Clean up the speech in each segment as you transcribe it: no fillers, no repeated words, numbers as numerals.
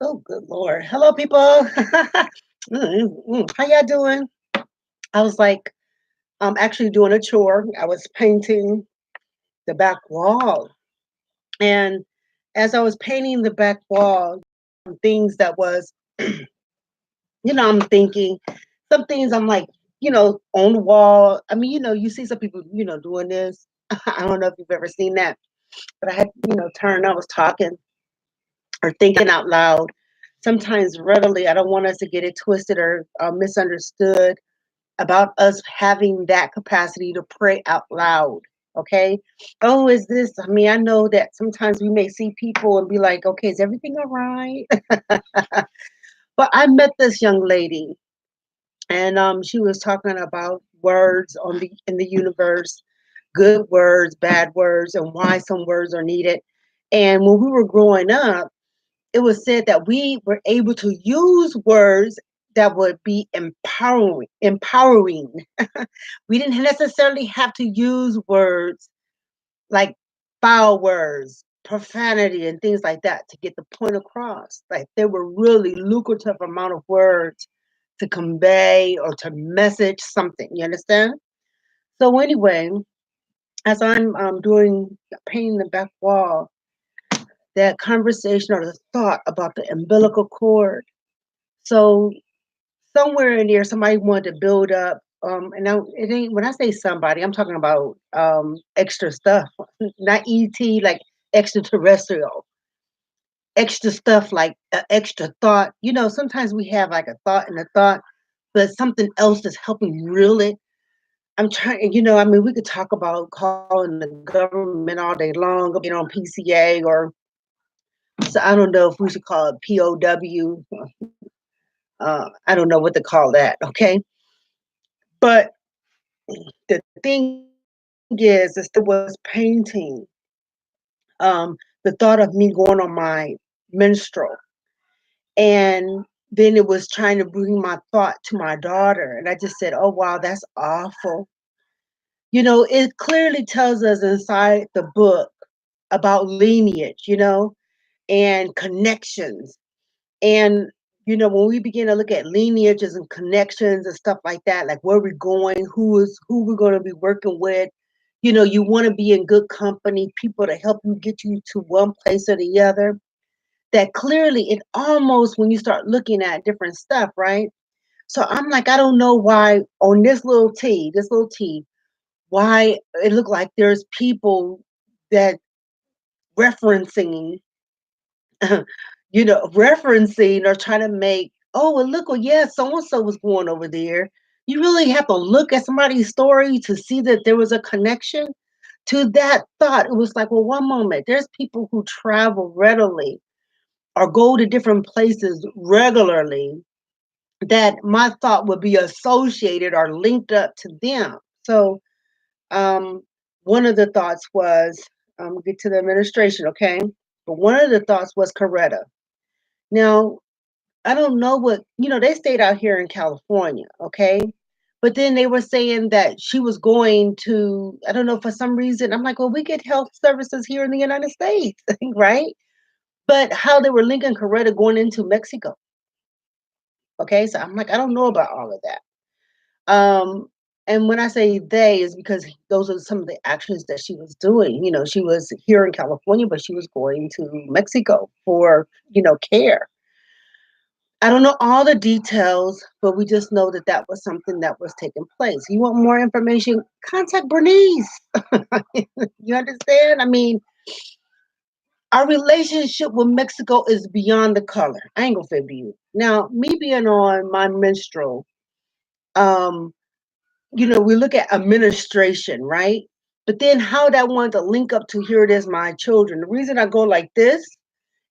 Oh, good Lord. Hello, people. How y'all doing? I was like, I'm actually doing a chore. I was painting the back wall. And as I was painting the back wall, things that was, I'm thinking, some things I'm like, on the wall. I mean, you see some people, doing this. I don't know if you've ever seen that, but I had, turned, I was talking or thinking out loud. Sometimes readily, I don't want us to get it twisted or misunderstood about us having that capacity to pray out loud. Okay. Oh, is this? I mean, I know that sometimes we may see people and be like, okay, is everything all right? But I met this young lady and she was talking about words in the universe, good words, bad words, and why some words are needed. And when we were growing up, it was said that we were able to use words that would be empowering. We didn't necessarily have to use words like foul words, profanity, and things like that to get the point across. Like there were really lucrative amount of words to convey or to message something. You understand? So anyway, as I'm doing painting the back wall, that conversation or the thought about the umbilical cord. So somewhere in there, somebody wanted to build up. And now it ain't when I say somebody, I'm talking about extra stuff, not ET, like extraterrestrial, extra stuff like extra thought. Sometimes we have like a thought and a thought, but something else is helping reel it. I'm trying, I mean, we could talk about calling the government all day long, being on PCA, or so I don't know if we should call it POW. I don't know what to call that. Okay, but the thing is still was painting the thought of me going on my menstrual, and then it was trying to bring my thought to my daughter, and I just said, oh wow, that's awful. It clearly tells us inside the book about lineage, and connections. And when we begin to look at lineages and connections and stuff like that, like where we're going, who we're going to be working with, you want to be in good company, people to help you get you to one place or the other. That clearly, it almost when you start looking at different stuff, right? So I'm like, I don't know why on this little T, why it looked like there's people that referencing referencing or trying to make, oh, well, look, well, yeah, so and so was going over there. You really have to look at somebody's story to see that there was a connection to that thought. It was like, well, one moment, there's people who travel readily or go to different places regularly that my thought would be associated or linked up to them. So, um, one of the thoughts was, get to the administration, okay? But one of the thoughts was Coretta. Now, I don't know what, they stayed out here in California, okay? But then they were saying that she was going to, I don't know, for some reason, I'm like, well, we get health services here in the United States, right? But how they were linking Coretta going into Mexico, okay? So I'm like, I don't know about all of that. Um, and when I say they, is because those are some of the actions that she was doing. She was here in California, but she was going to Mexico for, care. I don't know all the details, but we just know that that was something that was taking place. You want more information? Contact Bernice. You understand? I mean, our relationship with Mexico is beyond the color. I ain't gonna fib you. Now, me being on my menstrual, um, we look at administration, right? But then how that wanted to link up to here it is, my children. The reason I go like this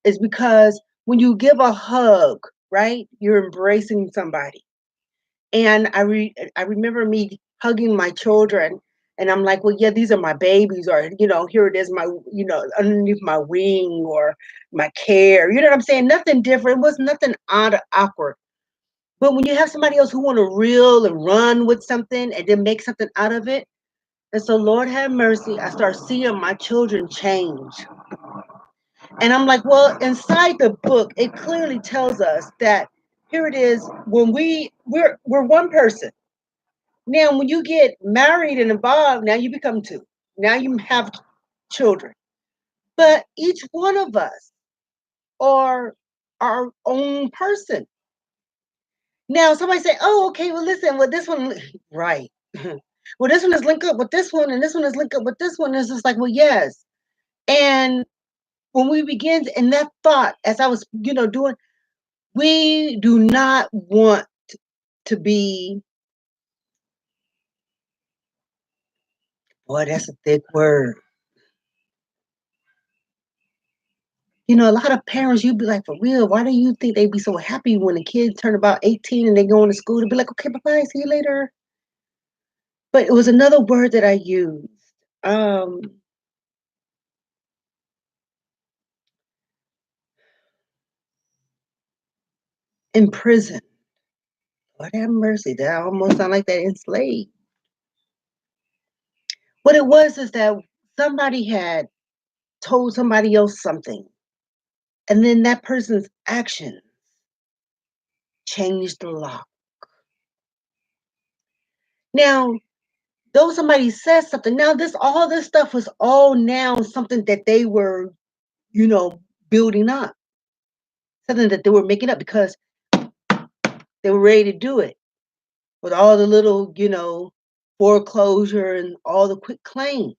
is because when you give a hug, right, you're embracing somebody. And I remember me hugging my children, and I'm like, well, yeah, these are my babies, or here it is, my underneath my wing or my care. You know what I'm saying? Nothing different. It was nothing odd or awkward. But when you have somebody else who want to reel and run with something and then make something out of it, and so Lord have mercy, I start seeing my children change. And I'm like, well, inside the book, it clearly tells us that here it is when we're one person. Now, when you get married and involved, now you become two. Now you have children. But each one of us are our own person. Now, somebody say, "Oh, okay. Well, listen. Well, this one, right? Well, this one is linked up with this one, and this one is linked up with this one." It's just like, well, yes. And when we begin in that thought, as I was, doing, we do not want to be. Boy, that's a thick word. A lot of parents, you'd be like, for real, why do you think they'd be so happy when the kids turn about 18 and they go into school to be like, okay, bye-bye, see you later? But it was another word that I used. Um, in prison. Lord have mercy. That almost sound like that enslaved. What it was is that somebody had told somebody else something, and then that person's action changed the law. Now, though somebody says something, now all this stuff was all now something that they were, you know, building up, something that they were making up because they were ready to do it with all the little, foreclosure and all the quick claim.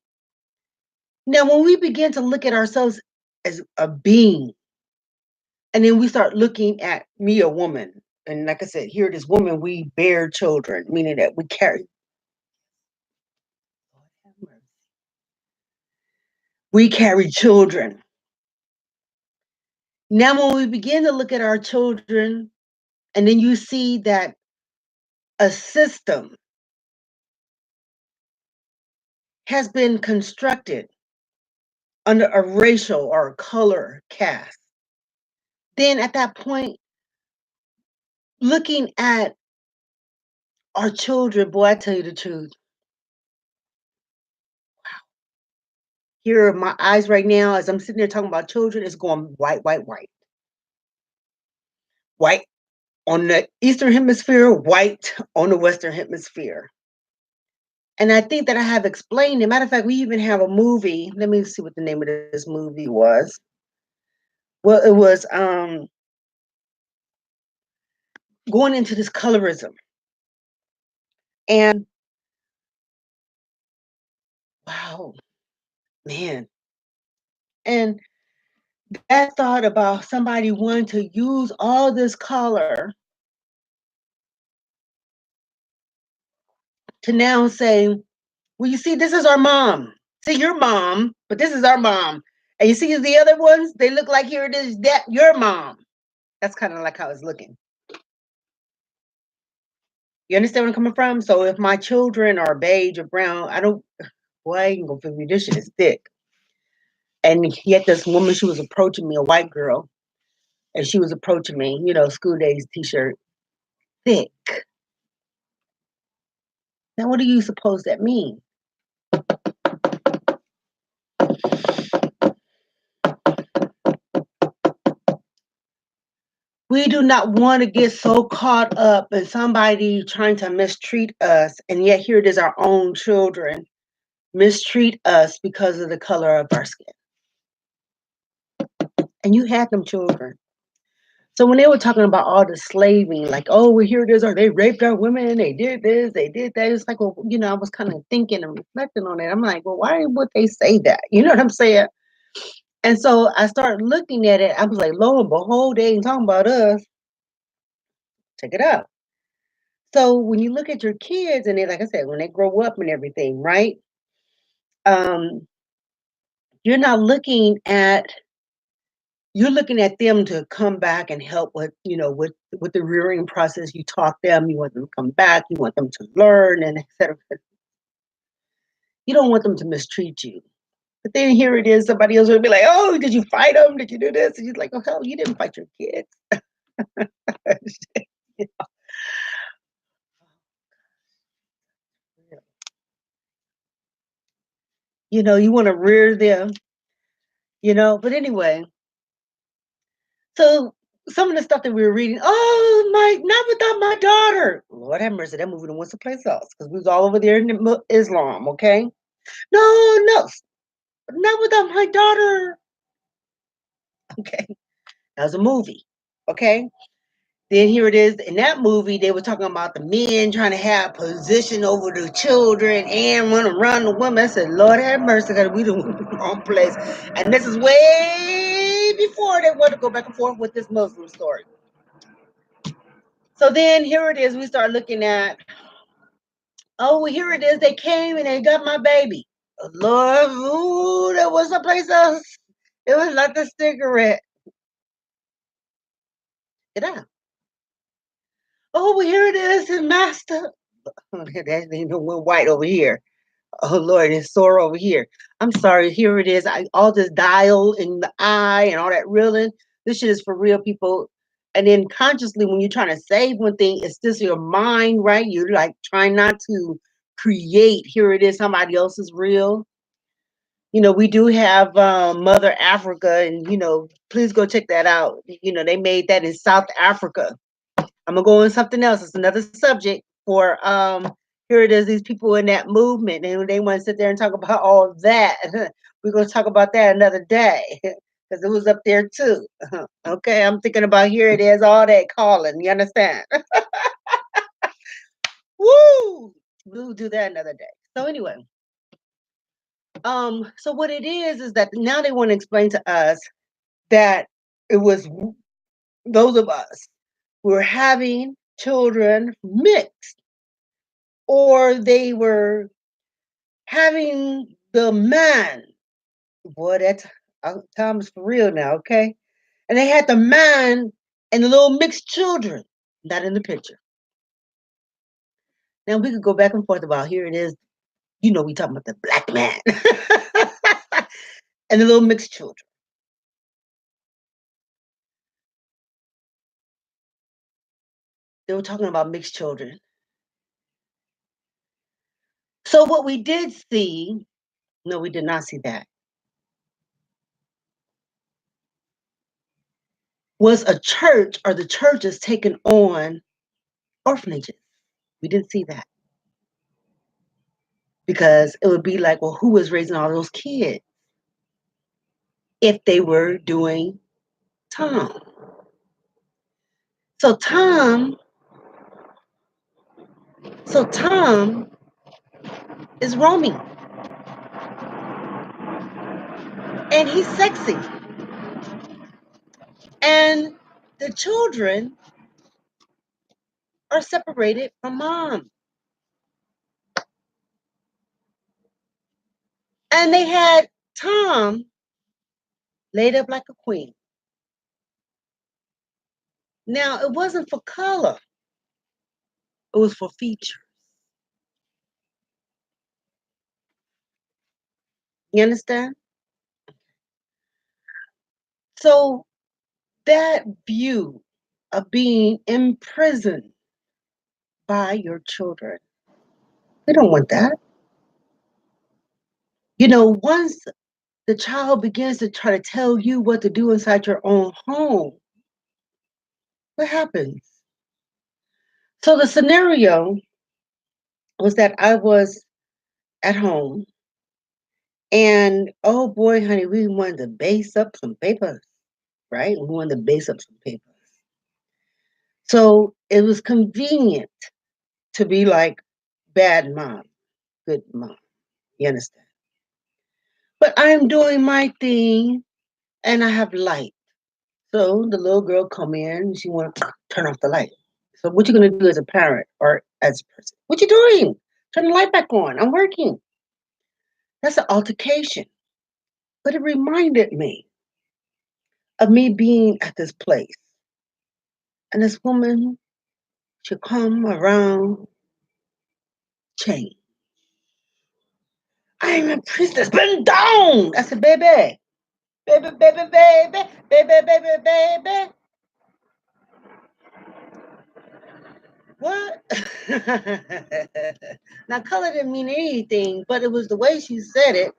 Now, when we begin to look at ourselves as a being, and then we start looking at me, a woman, and like I said, here this woman, we bear children, meaning that we carry children. Now, when we begin to look at our children, and then you see that a system has been constructed under a racial or color cast, then at that point, looking at our children, boy, I tell you the truth, here my eyes right now, as I'm sitting there talking about children, is going white, white, white, white on the Eastern Hemisphere, white on the Western Hemisphere. And I think that I have explained it. Matter of fact, we even have a movie. Let me see what the name of this movie was. Well, it was going into this colorism. And wow, man. And that thought about somebody wanting to use all this color to now say, well, you see, this is our mom. See, your mom, but this is our mom. And you see the other ones, they look like here it is, that your mom. That's kind of like how it's looking. You understand where I'm coming from? So if my children are beige or brown, I don't, boy, I ain't gonna figure this shit is thick. And yet this woman, she was approaching me, a white girl, and she was approaching me, school days t-shirt, thick. Now, what do you suppose that means? We do not want to get so caught up in somebody trying to mistreat us, and yet here it is our own children mistreat us because of the color of our skin. And you had them children. So when they were talking about all the slaving, like, oh, well, here it is, or they raped our women, they did this, they did that. It's like, well, I was kind of thinking and reflecting on it. I'm like, well, why would they say that? You know what I'm saying? And so I started looking at it. I was like, lo and behold, they ain't talking about us. Check it out. So when you look at your kids and they, like I said, when they grow up and everything, right? Um, you're not you're looking at them to come back and help with the rearing process. You taught them, you want them to come back, you want them to learn, and etc. You don't want them to mistreat you. But then here it is, somebody else will be like, "Oh, did you fight them? Did you do this?" And you're like, "Oh hell, you didn't fight your kids." You want to rear them, But anyway, So some of the stuff that we were reading, oh my, not without my daughter. Lord have mercy, that movie done went someplace else because we was all over there in the Islam. Okay, no, no, not without my daughter. Okay, that was a movie. Okay, then here it is. In that movie, they were talking about the men trying to have position over the children and want to run the women. I said, Lord have mercy, because we don't the wrong place. And this is way before they want to go back and forth with this Muslim story. So then here it is. We start looking at, oh, well, here it is. They came and they got my baby. Oh, Lord, ooh, there was a place else. It was like the cigarette. Get out. Oh, well, here it is, and master. That ain't no one white over here. Oh Lord, it's sore over here. I'm sorry. Here it is. All this dial in the eye and all that reeling. This shit is for real, people. And then consciously, when you're trying to save one thing, it's just your mind, right? You're like trying not to create. Here it is. Somebody else's real. We do have Mother Africa, and please go check that out. They made that in South Africa. I'm gonna go on something else. It's another subject for here it is, these people in that movement, and they want to sit there and talk about all that. We're gonna talk about that another day. Because it was up there too. Okay, I'm thinking about here it is, all that calling. You understand? Woo! We'll do that another day. So anyway, so what it is that now they want to explain to us that it was those of us who were having children mixed, or they were having the man, boy, that's Tom is for real now, okay? And they had the man and the little mixed children, not in the picture. Now we could go back and forth about here it is. We talking about the black man and the little mixed children. They were talking about mixed children. So what we did see, no, we did not see that, was a church or the churches taking on orphanages. We didn't see that because it would be like, well, who was raising all those kids if they were doing Tom? So Tom, so Tom is roaming and he's sexy. And the children are separated from mom. And they had Tom laid up like a queen. Now, it wasn't for color, it was for feature. You understand? So that view of being imprisoned by your children, we don't want that. Once the child begins to try to tell you what to do inside your own home, what happens? So the scenario was that I was at home and oh boy, honey, we wanted to base up some papers, right? We wanted to base up some papers. So it was convenient to be like bad mom, good mom. You understand? But I'm doing my thing and I have light. So the little girl come in, she want to turn off the light. So what you gonna do as a parent or as a person? What you doing? Turn the light back on. I'm working. That's an altercation. But it reminded me of me being at this place. And this woman should come around change. I'm a priestess. Bend down. I said, baby, baby, baby, baby, baby, baby, baby. What? Now, color didn't mean anything, but it was the way she said it.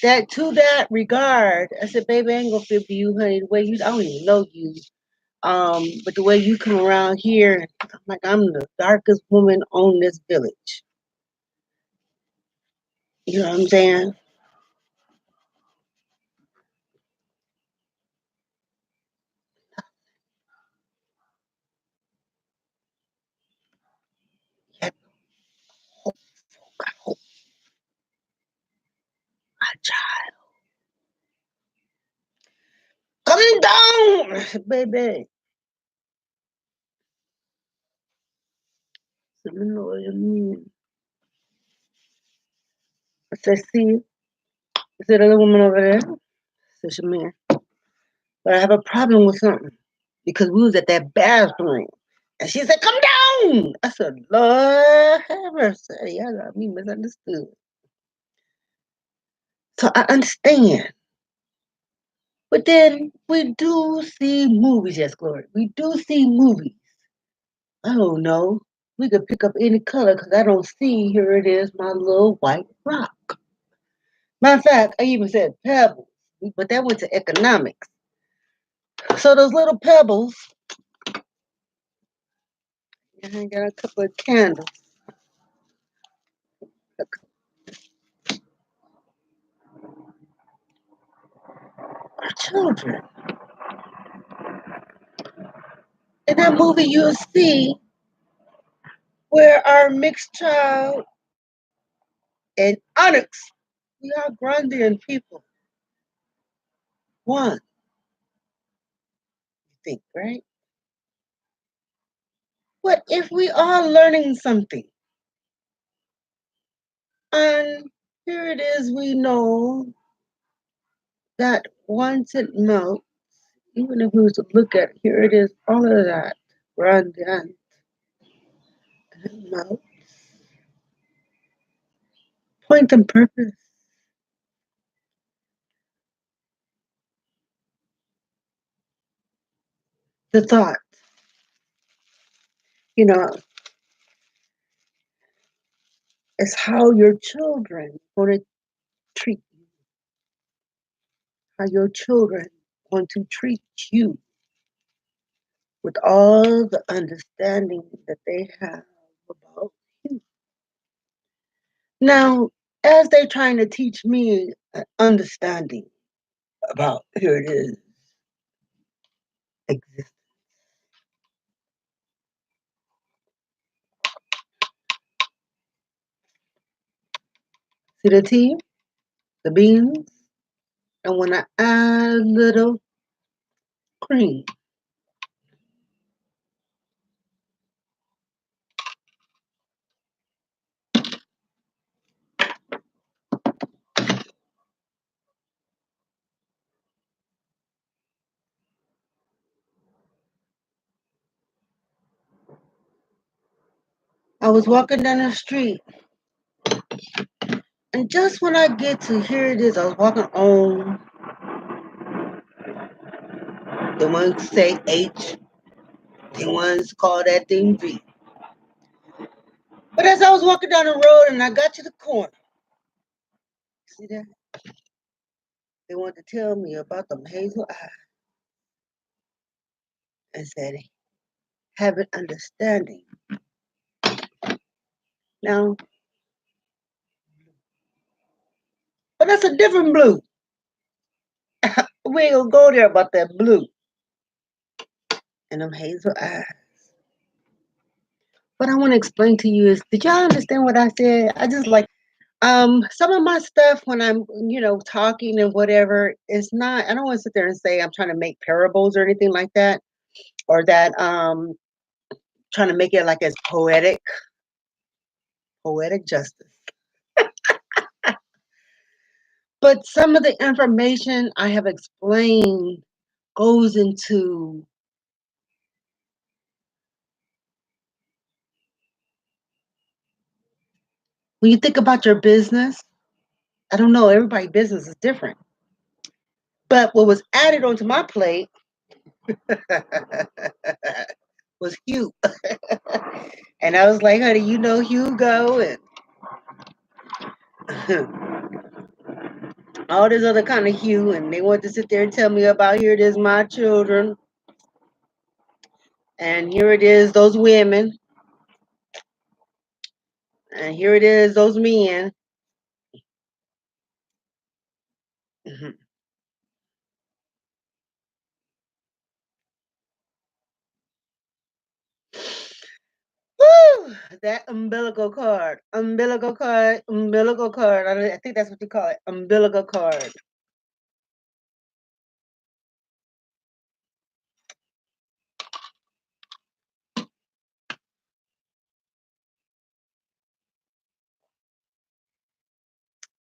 That to that regard, I said, baby, I ain't gonna fit for you, honey. The way you, I don't even know you. But the way you come around here, I'm like, I'm the darkest woman on this village. You know what I'm saying? Yeah, I hope my child. Coming down! I said, baby. I said, you know what you mean? I said, see, is that other woman over there? I said, she man, but I have a problem with something. Because we was at that bathroom. And she said, come down. I said, Lord have mercy. Y'all got me misunderstood. So I understand. But then we do see movies, yes, Glory. We do see movies. I don't know. We could pick up any color because I don't see, here it is, my little white rock. Matter of fact, I even said pebbles, but that went to economics. So those little pebbles, I got a couple of candles. Our children. In that movie, you'll see where our mixed child and Onyx, we are Grundian people. One, you think, right? What if we are learning something? And here it is, we know that once it melts, even if we was to look at it, here it is, all of that Grundian melt, point and purpose, the thought, you know, is how your children want to treat you, how your children want to treat you with all the understanding that they have about you. Now, as they're trying to teach me an understanding about, here it is, existence. See the tea, the beans, and when I add a little cream, I was walking down the street, and just when I get to, here it is, I was walking on, the ones say H, the ones call that thing V. But as I was walking down the road and I got to the corner, see that? They wanted to tell me about them hazel eyes and said, have an understanding. Now, but that's a different blue. We ain't gonna go there about that blue and them hazel eyes. What I want to explain to you is, did y'all understand what I said? I just like some of my stuff when I'm, talking and whatever, it's not, I don't want to sit there and say I'm trying to make parables or anything like that, or that trying to make it like as poetic justice. But some of the information I have explained goes into, when you think about your business, I don't know, everybody's business is different. But what was added onto my plate was Hugh. And I was like, honey, Hugo. And all this other kind of hue, and they want to sit there and tell me about here it is my children, and here it is those women, and here it is those men. Woo! That umbilical cord. I think that's what you call it, umbilical cord.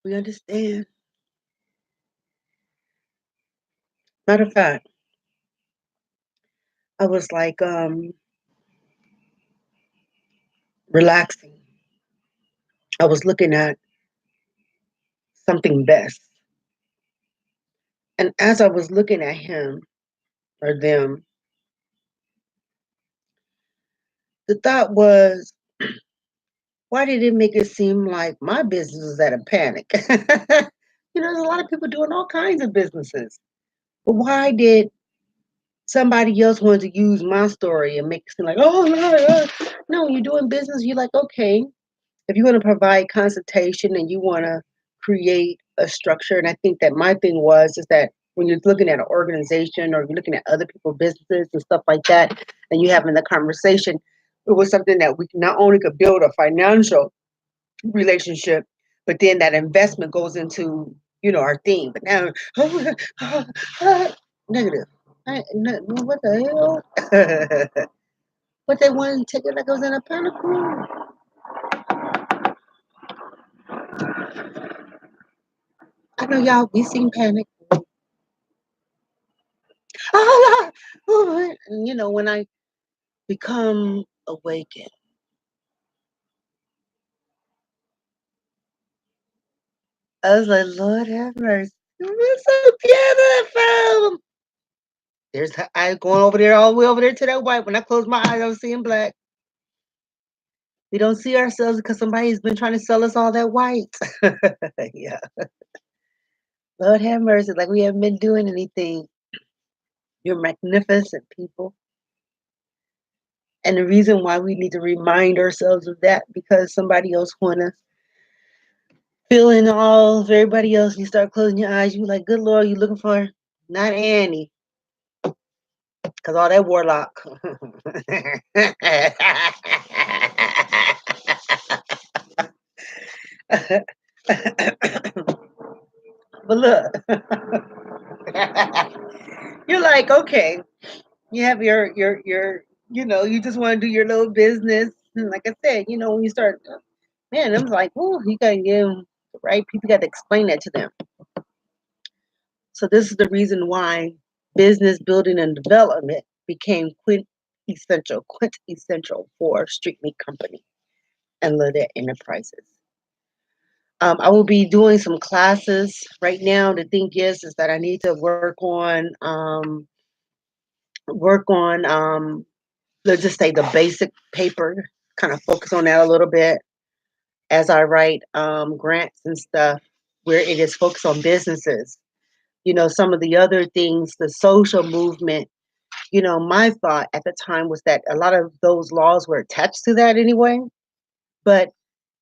We understand. Matter of fact, I was like relaxing. I was looking at something best, and as I was looking at him or them, the thought was, why did it make it seem like my business was at a panic? There's a lot of people doing all kinds of businesses. But why did somebody else want to use my story and make it seem like, oh, no, no, you're doing business. You're like, okay, if you're going to provide consultation and you want to create a structure. And I think that my thing is that when you're looking at an organization or you're looking at other people's businesses and stuff like that, and you having the conversation, it was something that we not only could build a financial relationship, but then that investment goes into our theme. But now, negative. What the hell? But they want to take it like it was in a panic room. I know y'all. We seen panic. When I become awakened, I was like, Lord have mercy. It's so beautiful. There's I going over there all the way over there to that white. When I close my eyes, I was seeing black. We don't see ourselves because somebody's been trying to sell us all that white. Yeah. Lord have mercy. Like we haven't been doing anything. You're magnificent people. And the reason why we need to remind ourselves of that because somebody else wanna fill in all of everybody else. You start closing your eyes. You like, good Lord, you looking for not Annie, because all that warlock. But look, you're like, okay, you have your you just want to do your little business. And like I said, when you start, man, I'm like, oh, you gotta give them the right people. You got to explain that to them. So this is the reason why business building and development became quintessential for Street Meat Company and Lynette Enterprises. I will be doing some classes right now. The thing is that I need to work on let's just say the basic paper, kind of focus on that a little bit as I write grants and stuff where it is focused on businesses. Some of the other things, the social movement, my thought at the time was that a lot of those laws were attached to that anyway, but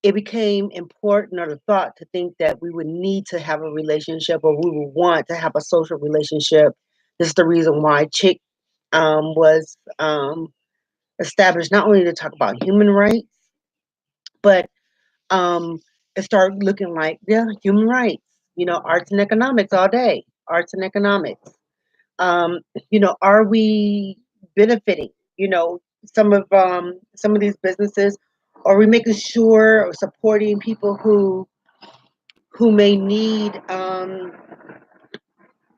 it became important or the thought to think that we would need to have a relationship or we would want to have a social relationship. This is the reason why Chick was established not only to talk about human rights, but um, it started looking like, yeah, human rights, arts and economics all day, arts and economics. Are we benefiting? Some of these businesses, are we making sure or supporting people who may need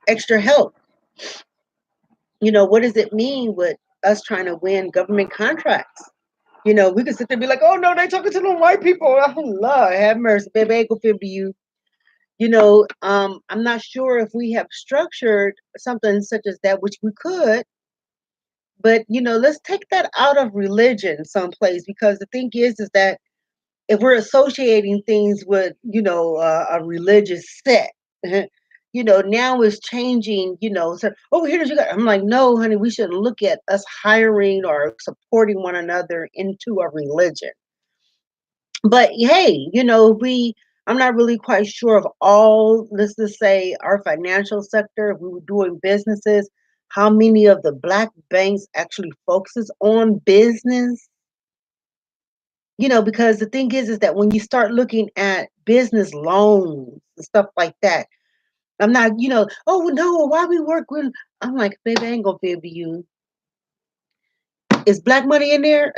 extra help? What does it mean with us trying to win government contracts? We could sit there and be like, oh no, they talking to the white people. Oh Lord, have mercy, baby, I ain't gonna feel for you. I'm not sure if we have structured something such as that, which we could, but let's take that out of religion someplace because the thing is that if we're associating things with a religious set, Now it's changing, so, oh, here's you got. I'm like, no, honey, we shouldn't look at us hiring or supporting one another into a religion. But hey, I'm not really quite sure of all, let's just say our financial sector, if we were doing businesses, how many of the black banks actually focuses on business. Because the thing is that when you start looking at business loans and stuff like that, I'm not, oh no, why we work with, I'm like, baby, I ain't gonna favor you. Is black money in there?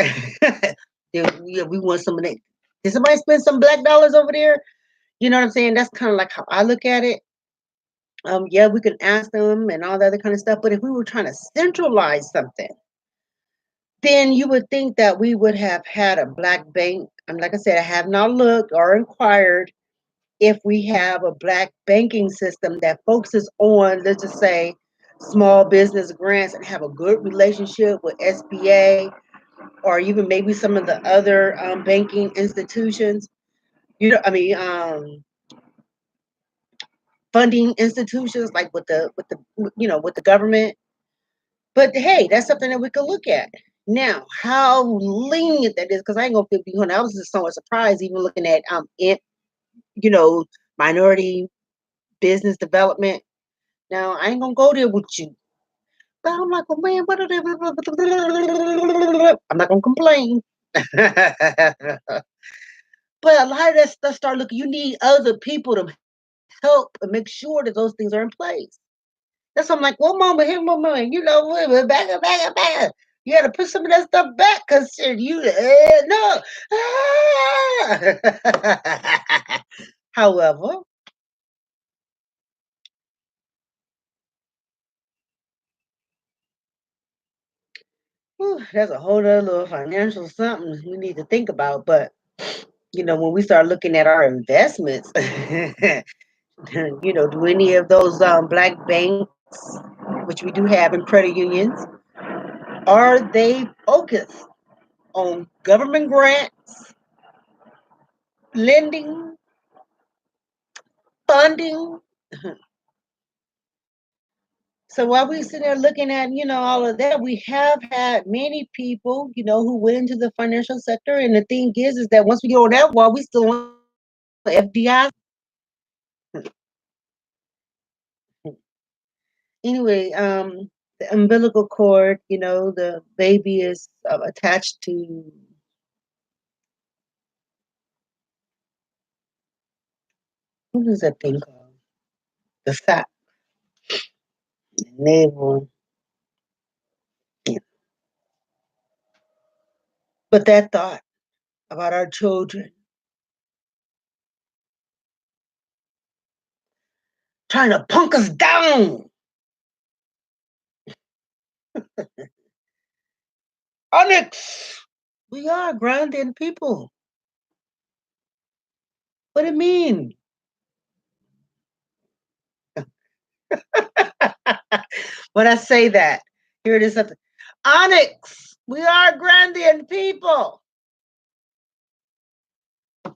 Yeah, we want some of that. Did somebody spend some black dollars over there? You know what I'm saying? That's kind of like how I look at it. Yeah, we can ask them and all that other kind of stuff, but if we were trying to centralize something, then you would think that we would have had a black bank. And like I said, I have not looked or inquired if we have a black banking system that focuses on, let's just say, small business grants and have a good relationship with SBA or even maybe some of the other banking institutions. I mean, funding institutions like with the government. But hey, that's something that we could look at. Now, how lenient that is, because I ain't gonna feel behind. I was just somewhat surprised, even looking at you know, minority business development. Now, I ain't gonna go there with you. But I'm like, well, man, what are they? I'm not gonna complain. But a lot of that stuff start looking. You need other people to help and make sure that those things are in place. That's why I'm like, one moment here, one moment, back up, back up, back up. You got to put some of that stuff back because you, no. Ah. However, whew, that's a whole other little financial something we need to think about. But, when we start looking at our investments, do any of those black banks, which we do have in credit unions, are they focused on government grants, lending, funding? So while we sit there looking at, all of that, we have had many people, who went into the financial sector. And the thing is that once we get on that wall, we still on FDI. Anyway, the umbilical cord, the baby is attached to, what is that thing called? The sac, navel. Yeah. But that thought about our children trying to punk us down. Onyx, we are grounded people. What do you mean? When I say that, here it is something. Onyx, we are Grandian people. I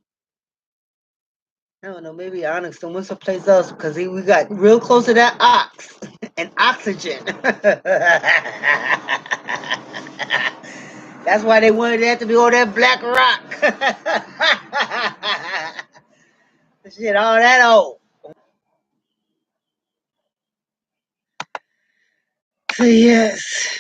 don't know, maybe Onyx don't want someplace else because we got real close to that ox and oxygen. That's why they wanted that to be on that black rock. Shit, all that old. So yes.